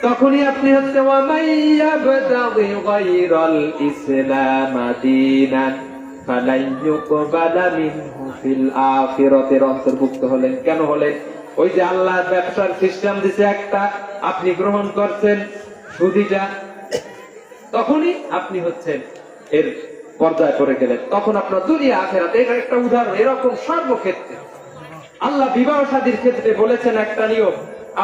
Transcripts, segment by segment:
তখনই আপনি হচ্ছে ওয়ামাইয়াবতাগি গায়রাল ইসলাম দীনান ফালান ইউকবালা মিনহু ফিল আখিরাতির অন্তর্ভুক্ত হলেন। কেন হলেন? ওই যে আল্লাহ ব্যবসার সিস্টেম দিছে একটা, আপনি গ্রহণ করছেন সুদিটা, তখনই আপনি হচ্ছেন এর পর্যায়ে পড়ে গেলেন। তখন আপনার দুনিয়া আখিরাত, এর একটা উদাহরণ। এরকম সর্বক্ষেত্রে আল্লাহ বিবাহ শাদীর ক্ষেত্রে বলেছেন একটা নিয়ম,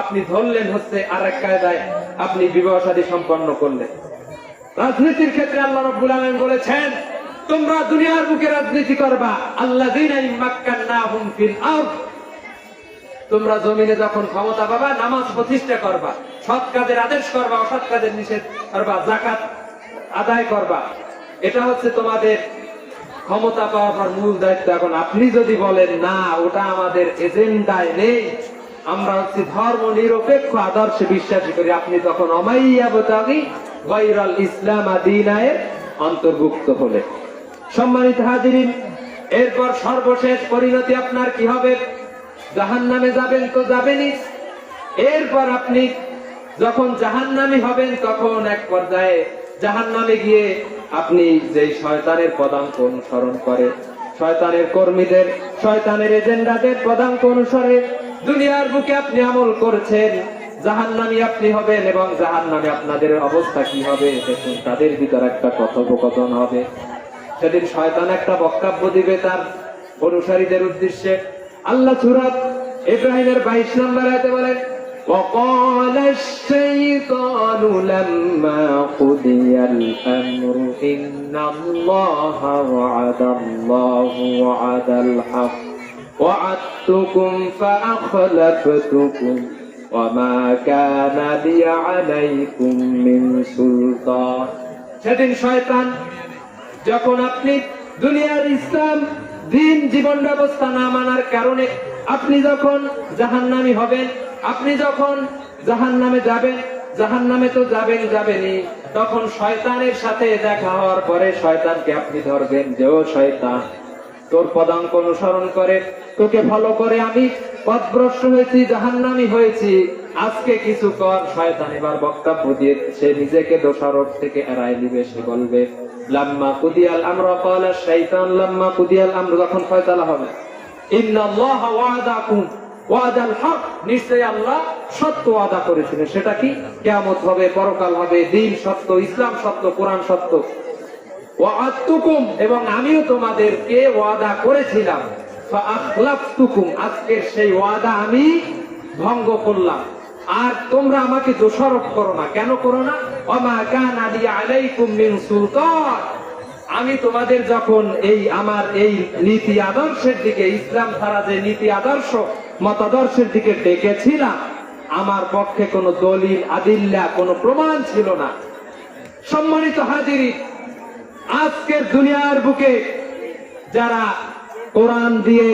আপনি ধরলেন হচ্ছে আর এক কায়দায় আপনি বিবাহ শাদী সম্পন্ন করলেন। রাজনীতির ক্ষেত্রে আল্লাহ রাব্বুল আলামিন বলেছেন তোমরা দুনিয়ার বুকে রাজনীতি করবা, আল্লাযীনা ইম্মাক্কান্নাহুম ফিল আরদ, তোমরা জমিনে যখন ক্ষমতা পাবা নামাজ প্রতিষ্ঠা করবা, সৎ কাজের আদেশ করবা, অসৎ কাজের নিষেধ করবা, যাকাত আদায় করবা। এটা হচ্ছে তোমাদের ক্ষমতা পাওয়ার মূল দায়িত্ব। এখন আপনি যদি বলেন না ওটা আমাদের এজেন্ডায় নেই, আমরা হচ্ছে ধর্ম নিরপেক্ষ আদর্শে বিশ্বাসী করি, আপনি তখন ওয়ামাইয়াবতাগি গায়রাল ইসলাম দীনায়ের অন্তর্ভুক্ত হলে। সম্মানিত হাজিরিন, এরপর সর্বশেষ পরিণতি আপনার কি হবে? জাহান্নামে যাবেন তো যাবেনই। এরপর আপনি যখন জাহান্নামী হবেন তখন এক পর্যায়ে জাহান্নামে গিয়ে আপনি যে শয়তানের পদাঙ্ক অনুসরণ করে, শয়তানের কর্মীদের, শয়তানের এজেন্ডাদের পদাঙ্ক অনুসারে দুনিয়ার বুকে আপনি আমল করছেন, জাহান্নামী আপনি হবেন। এবং জাহান্নামে আপনাদের অবস্থা কি হবে দেখুন, তাদের ভিতর একটা কথোপকথন হবে। সেদিন শয়তান একটা বক্তব্য দিবে তার অনুসারীদের উদ্দেশ্যে। আল্লাহ সূরা ইব্রাহিমের 22 নম্বর আয়াতে বলেন وقال الشيطان لما قضي الأمر إن الله وعد الحق وعدتكم فأخلفتكم وما كان لي عليكم من سلطان। সেদিন শয়তান যখন আপনি দুনিয়ার ইসলাম দিন জীবন ব্যবস্থা না মানার কারণে আপনি যখন জাহান্নামী হবেন, আপনি যখন জাহান্নামে যাবেন, জাহান্নামে তো যাবেনই, তখন শয়তানের সাথে দেখা হওয়ার পরে শয়তানকে আপনি ধরবেন যে ও শয়তান, তোর পদাঙ্ক অনুসরণ করে তোকে ফলো করে আমি পথভ্রষ্ট হয়েছি, জাহান্নামী হয়েছি, আজকে কিছু কর। শয়তান এবার বক্তব্য দিয়ে সে নিজেকে দোষারোপ থেকে এড়ায় নিবে। সে বলবে লাম্মা কুদিয়াল আমর, ক্বালা শাইতান লাম্মা কুদিয়াল আমর, যখন ফয়সালা হবে, ইন্নাল্লাহা ওয়াদাকুম ওয়াদাল হক, নিশ্চয়ই আল্লাহ সত্য ওয়াদা করেছিলেন। সেটা কি? কিয়ামত হবে, পরকাল হবে, দিন সত্য, ইসলাম সত্য, কোরআন সত্য। ওয়াআদতুকুম, এবং আমিও তোমাদেরকে ওয়াদা করেছিলাম। ফাআখলাফতুকুম, আজকের সেই ওয়াদা আমি ভঙ্গ করলাম। আর তোমরা আমাকে দোষারোপ করো না। কেন করো না? ওমা কানা লি আলাইকুম মিন সুলতান, আমি তোমাদের যখন আমার এই নীতি আদর্শের দিকে, ইসলাম ছাড়া যে নীতি আদর্শ মতাদর্শের দিকে ডেকেছিলাম, আমার পক্ষে কোনো দলিল আদিল্লা, কোনো প্রমাণ ছিল না। সম্মানিত হাজিরিন, আজকের দুনিয়ার বুকে যারা কোরআন দিয়ে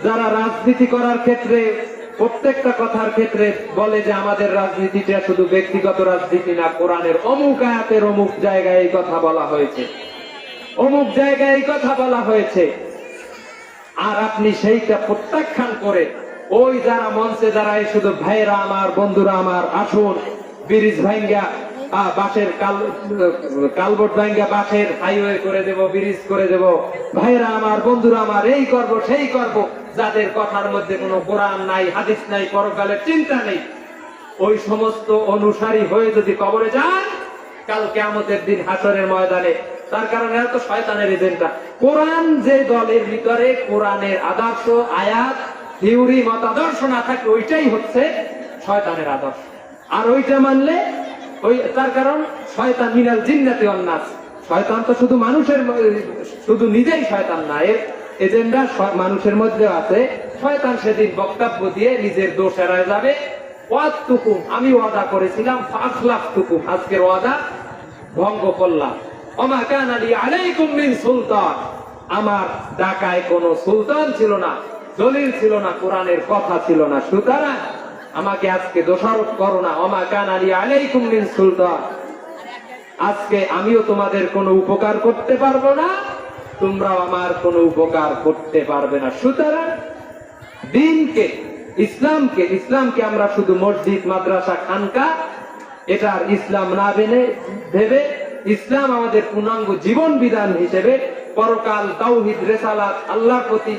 যারা রাজনীতি করার ক্ষেত্রে, প্রত্যেকটা কথার ক্ষেত্রে বলে যে আমাদের রাজনীতিটা শুধু ব্যক্তিগত রাজনীতি না, কোরআনের অমুক আয়াতের অমুক জায়গায় এই কথা বলা হয়েছে, অমুক জায়গায় এই কথা বলা হয়েছে, আর আপনি সেইটা প্রত্যাখ্যান করে ওই যারা মঞ্চে দাঁড়ায় শুধু ভাইরা আমার, বন্ধুরা আমার, আসুন ব্রিজ ভাঙ্গা, বাঁশের কালবোর্ড ভাঙ্গা বাঁশের হাইওয়ে করে দেব, ব্রিজ করে দেব, ভাইরা আমার, বন্ধুরা আমার, এই করব সেই করব, যাদের কথার মধ্যে কোনো কোরআন নাই, হাদিস নাই, পরকালের চিন্তা নেই, ওই সমস্ত অনুসারী হয়ে যদি কবরে যান কাল কিয়ামতের দিন হাসরের ময়দানে, তার কারণে এরা তো শয়তানের এজেন্ডা। কোরআন যে দলের ভিতরে কোরআনের আদর্শ, আয়াত, থিওরি, মতাদর্শ না থাকে, ওইটাই হচ্ছে শয়তানের আদর্শ। আর ওইটা মানলে তার কারণ শয়তান মিনাল জিন্নাতি ওয়ান নাস, শয়তান তো শুধু মানুষের, শুধু নিজেই শয়তান না, এর এজেন্ডা মানুষের মধ্যে আছে। শয়তান সেদিন বক্তব্য দিয়ে নিজের দোষ এড়ায় যাবে। ওয়াদতুকুম, আমি ওয়াদা করেছিলাম, ফাখলাফতুকুম, আজকের ওয়াদা ভঙ্গ করলাম। ওমা কানা লি আলাইকুম মিন সুলতান, আমার ঢাকায় কোনো সুলতান ছিল না, দলিল ছিল না, কোরআনের কথা ছিল না, সুতরাং আমাকে আজকে দোষারোপ করো না। ওমা কানা লি আলাইকুম মিন সুলতান, আজকে আমিও তোমাদের কোনো উপকার করতে পারবো না, তোমরাও আমার কোনো উপকার করতে পারবে না। সুতরাং দিনকে, ইসলামকে আমরা শুধু মসজিদ, মাদ্রাসা, খানকা এটার ইসলাম না ভেবে ইসলাম আমাদের পূর্ণাঙ্গ জীবন বিধান হিসেবে পরকাল, তাওহীদ, রিসালাত, আল্লাহর প্রতি,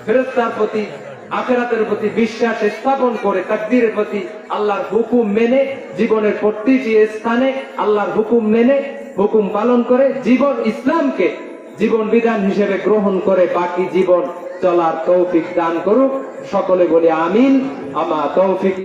ফেরেশতার প্রতি, আখিরাতের প্রতি বিশ্বাস স্থাপন করে তাকদীরের প্রতি আল্লাহর হুকুম মেনে জীবনের প্রতিটি স্থানে আল্লাহর হুকুম মেনে হুকুম পালন করে জীবন ইসলামকে জীবন বিধান হিসেবে গ্রহণ করে বাকি জীবন চলার তৌফিক দান করুক। সকলে বলি আমিন। আমা তৌফিক